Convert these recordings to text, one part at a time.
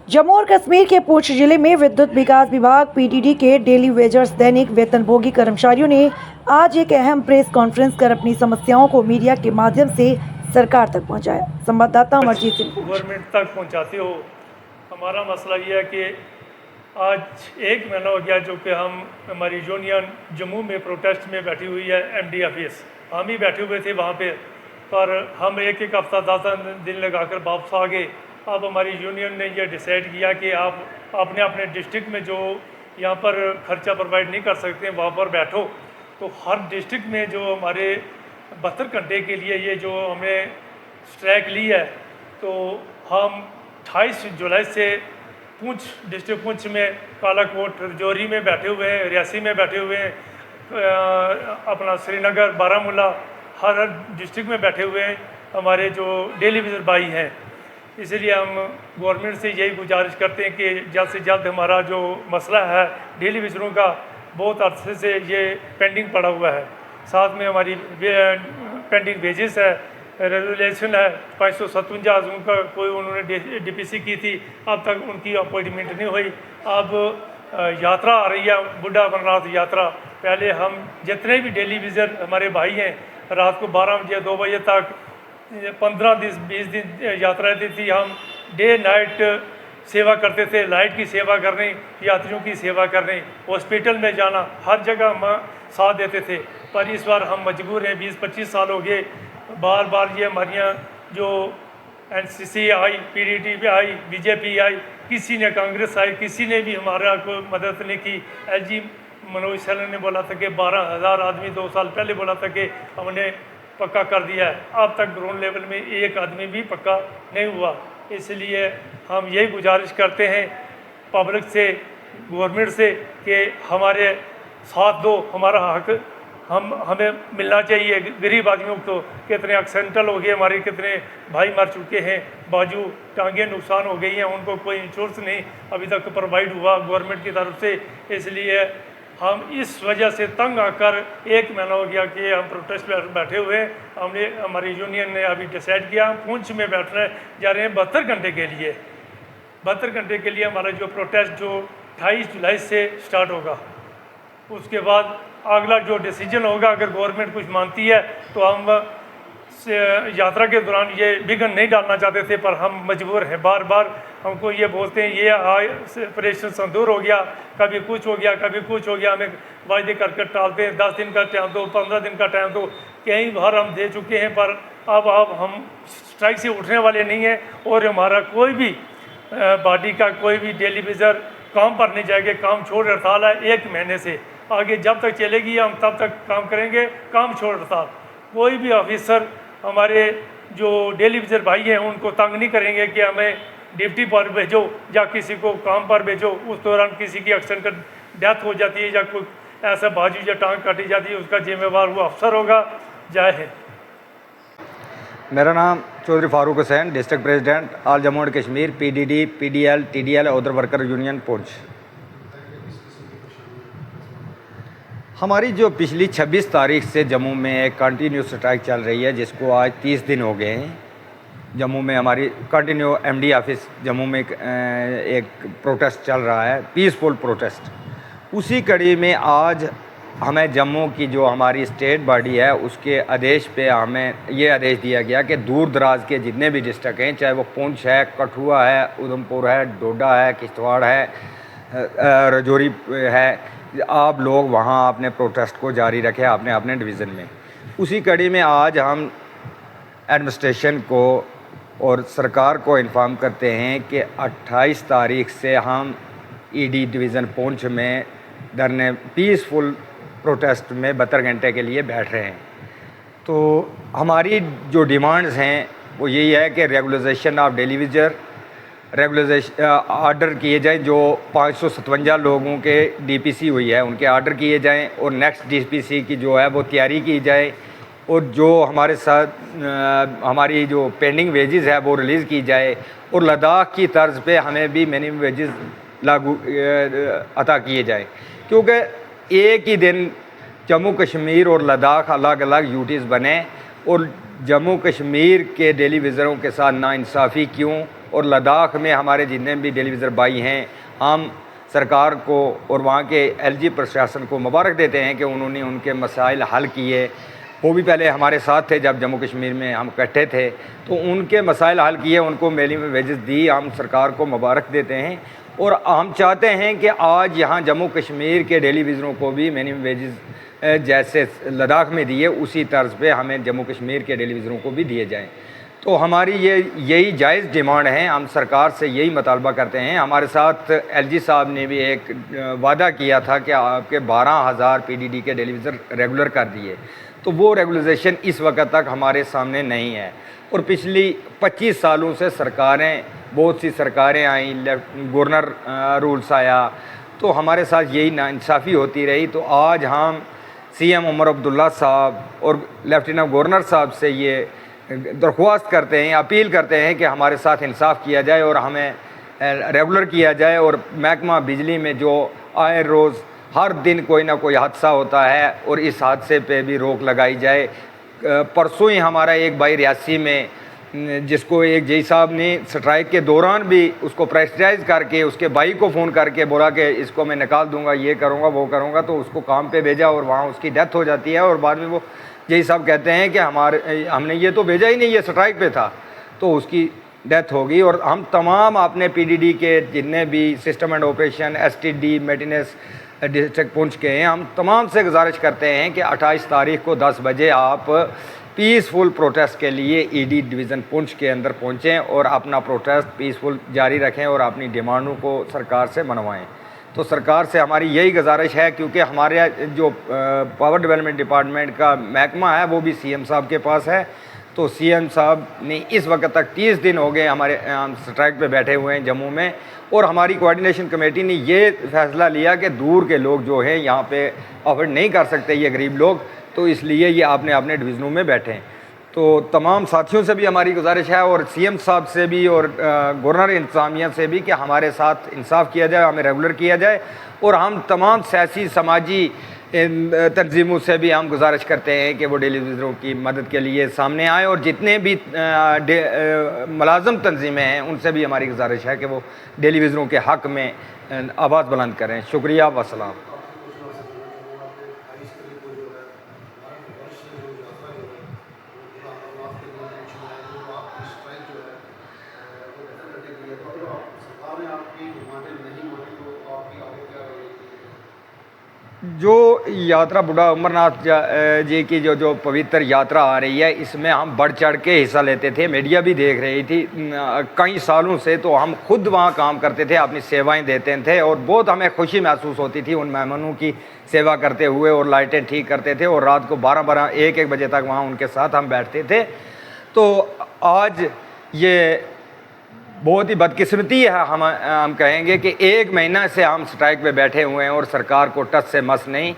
जम्मू और कश्मीर के पुंछ जिले में विद्युत विकास विभाग पीडीडी के डेली वेजर्स दैनिक वेतनभोगी कर्मचारियों ने आज एक अहम प्रेस कॉन्फ्रेंस कर अपनी समस्याओं को मीडिया के माध्यम से सरकार तक पहुंचाया। संवाददाता अमरजीत सिंह गवर्नमेंट तक पहुंचाते हो। हमारा मसला ये है कि आज एक महीना हो गया जो कि हमारी यूनियन जम्मू में प्रोटेस्ट में बैठी हुई है। एमडी ऑफिस हम ही बैठे हुए थे वहाँ पे, पर हम एक हफ्ता 10 दिन लगाकर वापस आ गए। अब हमारी यूनियन ने यह डिसाइड किया कि आप अपने अपने डिस्ट्रिक्ट में जो यहाँ पर खर्चा प्रोवाइड नहीं कर सकते वहाँ पर बैठो। तो हर डिस्ट्रिक्ट में जो हमारे 72 घंटे के लिए ये जो हमने स्ट्राइक ली है, तो हम 28 जुलाई से पुंछ डिस्ट्रिक्ट पुंछ में, कालाकोट, रजौरी में बैठे हुए हैं, रियासी में बैठे हुए हैं, अपना श्रीनगर, बारामूला, हर डिस्ट्रिक्ट में बैठे हुए हैं हमारे जो डेली विजिट भाई हैं। इसलिए हम गवर्नमेंट से यही गुजारिश करते हैं कि जल्द से जल्द हमारा जो मसला है डेली विजरों का, बहुत अरसे से ये पेंडिंग पड़ा हुआ है। साथ में हमारी पेंडिंग वेजेस है, रेजुलेशन है 557 उनका कोई उन्होंने डीपीसी की थी, अब तक उनकी अपॉइंटमेंट नहीं हुई। अब यात्रा आ रही है, बुढ़ा अमरनाथ यात्रा। पहले हम जितने भी डेली विजिटर हमारे भाई हैं रात को 12 बजे 2 बजे तक 15 दिन 20 दिन यात्रा रहती थी। हम डे नाइट सेवा करते थे, लाइट की सेवा करनी, यात्रियों की सेवा करनी, हॉस्पिटल में जाना, हर जगह हम साथ देते थे। पर इस बार हम मजबूर हैं, 20-25 साल हो गए, बार बार ये हमारियाँ जो एनसीसी आई, पीडीडी भी आई, बीजेपी आई, किसी ने, कांग्रेस आई, किसी ने भी हमारा कोई मदद नहीं की। एलजी मनोज सैलन ने बोला था कि 12,000 आदमी 2 साल पहले बोला था कि हमने पक्का कर दिया है, अब तक ग्राउंड लेवल में एक आदमी भी पक्का नहीं हुआ। इसलिए हम यही गुजारिश करते हैं पब्लिक से, गवर्नमेंट से कि हमारे साथ दो, हमारा हक हमें मिलना चाहिए। गरीब आदमियों को कितने एक्सीडेंटल हो गए, हमारे कितने भाई मर चुके हैं, बाजू टांगें नुकसान हो गई हैं, उनको कोई इंश्योरेंस नहीं अभी तक प्रोवाइड हुआ गवर्नमेंट की तरफ से। इसलिए हम इस वजह से तंग आकर एक महीना हो गया कि हम प्रोटेस्ट में बैठे हुए। हमारी यूनियन ने अभी डिसाइड किया हम पुंछ में बैठने जा रहे हैं 72 घंटे के लिए। 72 घंटे के लिए हमारा जो प्रोटेस्ट जो 28 जुलाई से स्टार्ट होगा। उसके बाद अगला जो डिसीजन होगा, अगर गवर्नमेंट कुछ मानती है तो हम यात्रा के दौरान ये विघ्न नहीं डालना चाहते थे, पर हम मजबूर हैं। बार बार हमको ये बोलते हैं ये ऑपरेशन संदूर हो गया, कभी कुछ हो गया, कभी कुछ हो गया, हमें वायदे करके टालते हैं। 10 दिन का टाइम दो, 15 दिन का टाइम दो, कई बार हम दे चुके हैं। पर अब हम स्ट्राइक से उठने वाले नहीं हैं और हमारा कोई भी बॉडी का कोई भी डेली विजिटर काम पर नहीं जाएंगे। काम छोड़ हड़ताल है 1 महीने से, आगे जब तक चलेगी हम तब तक काम करेंगे। काम छोड़ हड़ताल, कोई भी ऑफिसर हमारे जो डेली विजिटर भाई हैं उनको तंग नहीं करेंगे कि हमें ड्यूटी पर भेजो या किसी को काम पर भेजो। उस दौरान किसी की एक्सीडेंट कर डेथ हो जाती है या कोई ऐसा बाजू या टांग काटी जाती है, उसका जिम्मेवार वो अफसर होगा। जय हिंद। मेरा नाम Chaudhary Farooq Hussain, district president all Jammu and Kashmir PDD PDL TDL other worker union Poonch. हमारी जो पिछली 26 तारीख से जम्मू में एक कंटिन्यू स्ट्राइक चल रही है, जिसको आज 30 दिन हो गए हैं। जम्मू में हमारी कंटिन्यू एमडी ऑफिस जम्मू में एक प्रोटेस्ट चल रहा है, पीसफुल प्रोटेस्ट। उसी कड़ी में आज हमें जम्मू की जो हमारी स्टेट बॉडी है उसके आदेश पे हमें ये आदेश दिया गया कि दूर दराज के जितने भी डिस्ट्रिक्ट हैं, चाहे वो पुंछ है, कठुआ है, उधमपुर है, डोडा है, किश्तवाड़ है, रजौरी है, आप लोग वहाँ अपने प्रोटेस्ट को जारी रखें अपने अपने डिवीज़न में। उसी कड़ी में आज हम एडमिनिस्ट्रेशन को और सरकार को इन्फॉर्म करते हैं कि 28 तारीख से हम ईडी डिवीज़न पुंछ में धरने पीसफुल प्रोटेस्ट में 72 घंटे के लिए बैठ रहे हैं। तो हमारी जो डिमांड्स हैं वो यही है कि regularisation of daily visitor, regularisation order किए जाएं। जो 557 लोगों के डीपीसी हुई है उनके आर्डर किए जाएं और नेक्स्ट डीपीसी की जो है वो तैयारी की जाए। और जो हमारे साथ हमारी जो पेंडिंग वेजेस है वो रिलीज़ की जाए और लद्दाख की तर्ज पे हमें भी मिनिमम वेजेस लागू अता किए जाए, क्योंकि एक ही दिन जम्मू कश्मीर और लद्दाख अलग अलग यूटीज़ बने और जम्मू कश्मीर के डेली विज़िटरों के साथ नाइंसाफ़ी क्यों और लद्दाख में हमारे जितने भी डेली विज़िटर भाई हैं, हम सरकार को और वहाँ के एलजी प्रशासन को मुबारक देते हैं कि उन्होंने उनके मसाइल हल किए। वो भी पहले हमारे साथ थे जब जम्मू कश्मीर में हम इकट्ठे थे, तो उनके मसाइल हल किए, उनको मिनिमम वेजेस दी। हम सरकार को मुबारक देते हैं और हम चाहते हैं कि आज यहाँ जम्मू कश्मीर के डेली विज़िटरों को भी मिनिमम वेजेस जैसे लद्दाख में दिए, उसी तर्ज पे हमें जम्मू कश्मीर के डेली विज़िटरों को भी दिए जाएँ। तो हमारी यही जायज़ डिमांड है, हम सरकार से यही मुतालबा करते हैं। हमारे साथ एलजी साहब ने भी एक वादा किया था कि आपके 12,000 पीडीडी के डेली विज़िटर रेगुलर कर दिए, तो वो रेगुलराइजेशन इस वक्त तक हमारे सामने नहीं है। और पिछली 25 सालों से सरकारें, बहुत सी सरकारें आई, गवर्नर रूल्स आया, तो हमारे साथ यही नाइंसाफ़ी होती रही। तो आज हम सीएम उमर अब्दुल्ला साहब और लेफ्टिनेंट गवर्नर साहब से ये दरख्वास्त करते हैं, अपील करते हैं कि हमारे साथ इंसाफ किया जाए और हमें रेगुलर किया जाए। और महकमा बिजली में जो आए रोज़ हर दिन कोई ना कोई हादसा होता है और इस हादसे पे भी रोक लगाई जाए। परसों ही हमारा एक भाई रियासी में, जिसको एक जई साहब ने स्ट्राइक के दौरान भी उसको प्रेशराइज करके उसके भाई को फ़ोन करके बोला कि इसको मैं निकाल दूंगा, ये करूँगा, वो करूँगा, तो उसको काम पे भेजा और वहाँ उसकी डेथ हो जाती है। और बाद में वो जई साहब कहते हैं कि हमने ये तो भेजा ही नहीं, ये स्ट्राइक पे था, तो उसकी डेथ हो गई। और हम तमाम अपने पीडीडी के जितने भी system and operation, STD, maintenance district Poonch के हैं, हम तमाम से गुजारिश करते हैं कि 28 तारीख को 10 बजे आप पीसफुल प्रोटेस्ट के लिए ईडी डिवीज़न पुंछ के अंदर पहुँचें और अपना प्रोटेस्ट पीसफुल जारी रखें और अपनी डिमांडों को सरकार से मनवाएं। तो सरकार से हमारी यही गुजारिश है, क्योंकि हमारे जो पावर डेवलपमेंट डिपार्टमेंट का महकमा है वो भी सीएम साहब के पास है। तो सीएम साहब ने इस वक्त तक 30 दिन हो गए हमारे स्ट्राइक पे बैठे हुए हैं जम्मू में, और हमारी कोऑर्डिनेशन कमेटी ने ये फैसला लिया कि दूर के लोग जो हैं यहाँ पे अफोर्ड नहीं कर सकते, ये गरीब लोग, तो इसलिए ये आपने अपने डिवीज़नों में बैठें। तो तमाम साथियों से भी हमारी गुजारिश है और सीएम साहब से भी और गवर्नर इंतज़ामिया से भी कि हमारे साथ इंसाफ किया जाए, हमें रेगुलर किया जाए। और हम तमाम सियासी समाजी तंजीमों से भी हम गुजारिश करते हैं कि वो डेली विज़िटरों की मदद के लिए सामने आए, और जितने भी मुलाज़म तंजीमें हैं उनसे भी हमारी गुजारिश है कि वो डेली विज़िटरों के हक़ में आवाज़ बुलंद करें। शुक्रिया, वसलाम। जो यात्रा बूढ़ा अमरनाथ जी की जो पवित्र यात्रा आ रही है, इसमें हम बढ़ चढ़ के हिस्सा लेते थे, मीडिया भी देख रही थी कई सालों से। तो हम खुद वहाँ काम करते थे, अपनी सेवाएं देते थे और बहुत हमें खुशी महसूस होती थी उन मेहमानों की सेवा करते हुए, और लाइटें ठीक करते थे और रात को 12-12, 1-1 बजे तक वहाँ उनके साथ हम बैठते थे। तो आज ये बहुत ही बदकिस्मती है, हम कहेंगे कि 1 महीना से हम स्ट्राइक पे बैठे हुए हैं और सरकार को टच से मस नहीं।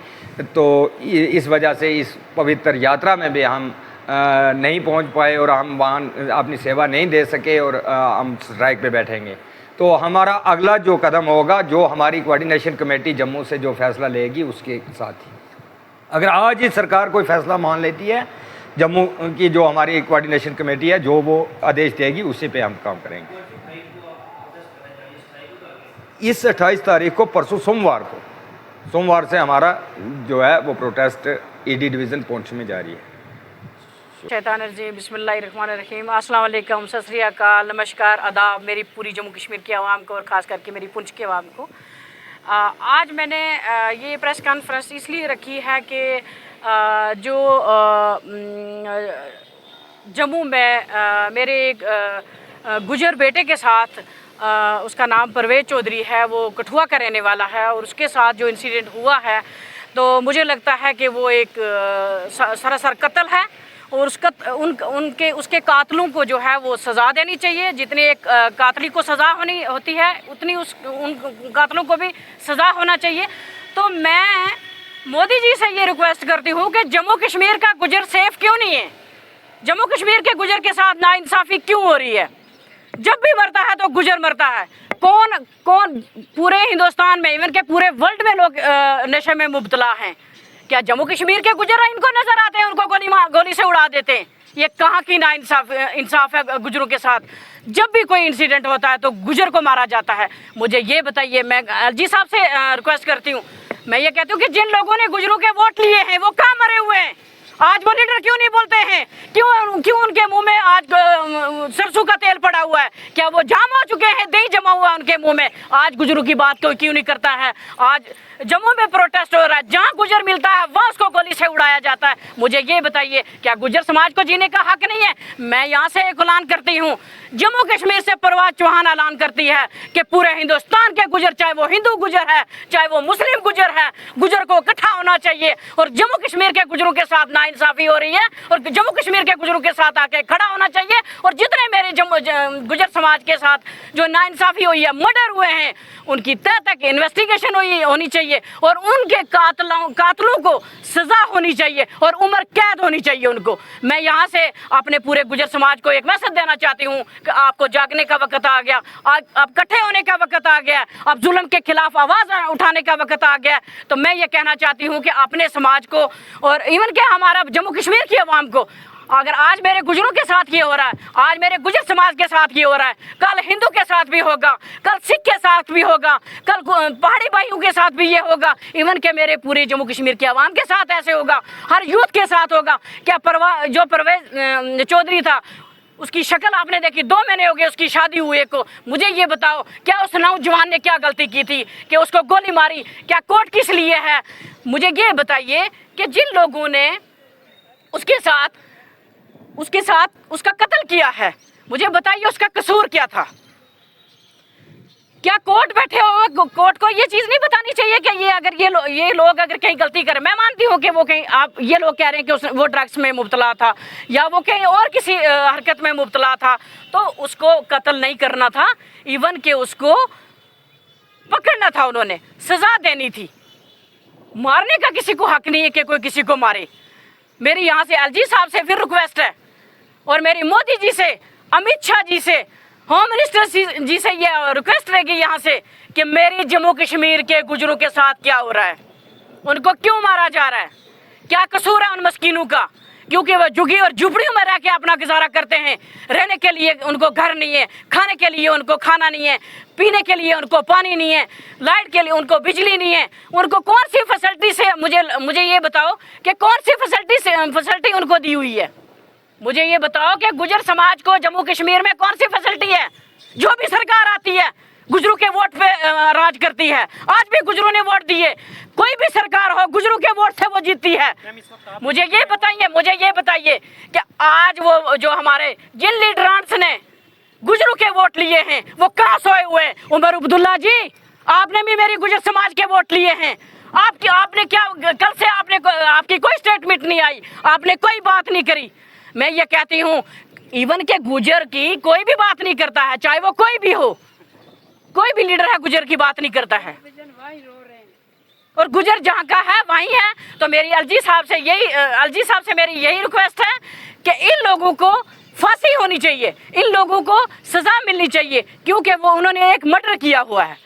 तो इस वजह से इस पवित्र यात्रा में भी हम नहीं पहुंच पाए और हम वहाँ अपनी सेवा नहीं दे सके और हम स्ट्राइक पे बैठेंगे। तो हमारा अगला जो कदम होगा, जो हमारी कोऑर्डिनेशन कमेटी जम्मू से जो फैसला लेगी उसके साथ ही, अगर आज ही सरकार कोई फ़ैसला मान लेती है, जम्मू की जो हमारी कोऑर्डिनेशन कमेटी है जो वो आदेश देगी उसी पे हम काम करेंगे। इस 28 तारीख को, परसों सोमवार से हमारा जो है वो प्रोटेस्ट ईडी डिवीज़न पुंछ में जारी है। शैतान रजीम, बिस्मिल्लाहिर्रहमानिर्रहीम, अस्सलाम वालेकुम, सत श्री अकाल, नमस्कार, आदाब मेरी पूरी जम्मू कश्मीर की आवाम को और ख़ास करके मेरी पुंछ की आवाम को। आज मैंने ये प्रेस कॉन्फ्रेंस इसलिए रखी है कि जो जम्मू में मेरे एक गुजर बेटे के साथ, उसका नाम परवेज़ चौधरी है, वो कठुआ का रहने वाला है, और उसके साथ जो इंसिडेंट हुआ है तो मुझे लगता है कि वो एक सरासर कत्ल है, और उसके कातलों को जो है वो सज़ा देनी चाहिए। जितनी एक कातली को सज़ा होती है उतनी उन कातलों को भी सज़ा होना चाहिए। तो मैं मोदी जी से ये रिक्वेस्ट करती हूँ कि जम्मू कश्मीर का गुजर सेफ क्यों नहीं है, जम्मू कश्मीर के गुजर के साथ नाइंसाफ़ी क्यों हो रही है। जब भी मरता है तो गुजर मरता है। कौन पूरे हिंदुस्तान में, इवन के पूरे वर्ल्ड में लोग नशे में मुब्तला हैं। क्या जम्मू कश्मीर के गुजर इनको नज़र आते हैं, उनको गोली से उड़ा देते हैं। ये कहाँ की ना इंसाफ है गुजरों के साथ। जब भी कोई इंसिडेंट होता है तो गुजर को मारा जाता है। मुझे ये बताइए, मैं एलजी साहब से रिक्वेस्ट करती हूँ, मैं ये कहती हूँ कि जिन लोगों ने गुजरों के वोट लिए हैं वो कहाँ मरे हुए हैं? आज वो लीडर क्यों नहीं बोलते हैं? क्यों उनके मुंह में आज सरसों का तेल पड़ा हुआ है? क्या वो जाम हो चुके हैं? दही जमा हुआ है उनके मुंह में? आज गुजरों की बात कोई क्यों नहीं करता है? आज जम्मू में प्रोटेस्ट हो रहा है, जहाँ गुजर मिलता है वहाँ उसको गोली से उड़ाया जाता है। मुझे ये बताइए, क्या गुजर समाज को जीने का हक नहीं है? मैं यहाँ से एक ऐलान करती हूँ, जम्मू कश्मीर से परवाज चौहान ऐलान करती है कि पूरे हिंदुस्तान के गुजर, चाहे वो हिंदू गुजर है चाहे वो मुस्लिम गुजर है, गुजर को इकट्ठा होना चाहिए और जम्मू कश्मीर के गुजरों के साथ नाइंसाफी हो रही है और जम्मू कश्मीर के गुजरों के साथ आके खड़ा होना चाहिए। और जितने मेरे गुजर समाज के साथ जो नाइंसाफी हुई है, मर्डर हुए हैं, उनकी तह तक इन्वेस्टिगेशन होनी चाहिए और उनके कातलों को सजा होनी चाहिए और उम्र कैद होनी चाहिए उनको। मैं यहाँ से अपने पूरे गुजर समाज को एक मैसेज देना चाहती हूँ कि आपको जागने का वक्त आ गया, अब इकट्ठे होने का वक्त आ गया, अब जुल्म के खिलाफ आवाज उठाने का वक्त आ गया। तो मैं ये कहना चाहती हूँ कि अपने समाज को और इवन के हमारा जम्मू कश्मीर की आवाम को, अगर आज मेरे गुजरों के साथ ये हो रहा है, आज मेरे गुजर समाज के साथ ये हो रहा है, कल हिंदू के साथ भी होगा, कल सिख के साथ भी होगा, कल पहाड़ी भाइयों के साथ भी ये होगा, इवन के मेरे पूरे जम्मू कश्मीर के आवाम के साथ ऐसे होगा, हर यूथ के साथ होगा। क्या परवेज चौधरी था, उसकी शक्ल आपने देखी, 2 महीने हो गए उसकी शादी हुए को। मुझे ये बताओ, क्या उस नौजवान ने क्या गलती की थी कि उसको गोली मारी? क्या कोर्ट किस लिए है? मुझे ये बताइए कि जिन लोगों ने उसके साथ उसका कत्ल किया है, मुझे बताइए उसका कसूर क्या था? क्या कोर्ट बैठे हो, कोर्ट को ये चीज नहीं बतानी चाहिए कि ये लोग अगर कहीं गलती करें? मैं मानती हूँ कि वो कहीं, आप ये लोग कह रहे हैं कि वो ड्रग्स में मुब्तला था या वो कहीं और किसी हरकत में मुब्तला था, तो उसको कत्ल नहीं करना था, इवन के उसको पकड़ना था, उन्होंने सजा देनी थी। मारने का किसी को हक नहीं है कि कोई किसी को मारे। मेरी यहाँ से एलजी साहब से फिर रिक्वेस्ट है और मेरी मोदी जी से, अमित शाह जी से, होम मिनिस्टर जी से ये रिक्वेस्ट रहेगी यहाँ से कि मेरी जम्मू कश्मीर के गुजरों के साथ क्या हो रहा है, उनको क्यों मारा जा रहा है, क्या कसूर है उन मस्कीनों का? क्योंकि वह झुग्गी और झुपड़ियों में रह के अपना गुजारा करते हैं। रहने के लिए उनको घर नहीं है, खाने के लिए उनको खाना नहीं है, पीने के लिए उनको पानी नहीं है, लाइट के लिए उनको बिजली नहीं है। उनको कौन सी फैसिलिटी से, मुझे ये बताओ कि कौन सी फैसिलिटी उनको दी हुई है? मुझे ये बताओ कि गुजर समाज को जम्मू कश्मीर में कौन सी फैसिलिटी है? जो भी सरकार आती है गुजरों के वोट पे राज करती है। आज भी गुजरों ने वोट दिए, कोई भी सरकार हो गुजरों के वोट से वो जीतती है। मुझे ये बताइए कि आज वो जो हमारे जिन लीडरांस ने गुजरों के वोट लिए हैं वो कहाँ सोए हुए? उमर अब्दुल्ला जी, आपने भी मेरी गुजर समाज के वोट लिए हैं। आपने क्या, कल से आपकी कोई स्टेटमेंट नहीं आई, आपने कोई बात नहीं करी। मैं ये कहती हूँ, इवन के गुजर की कोई भी बात नहीं करता है, चाहे वो कोई भी हो, कोई भी लीडर है गुजर की बात नहीं करता है। और गुजर जहाँ का है वहीं है। तो मेरी एलजी साहब से मेरी यही रिक्वेस्ट है कि इन लोगों को फांसी होनी चाहिए, इन लोगों को सजा मिलनी चाहिए, क्योंकि वो उन्होंने एक मर्डर किया हुआ है।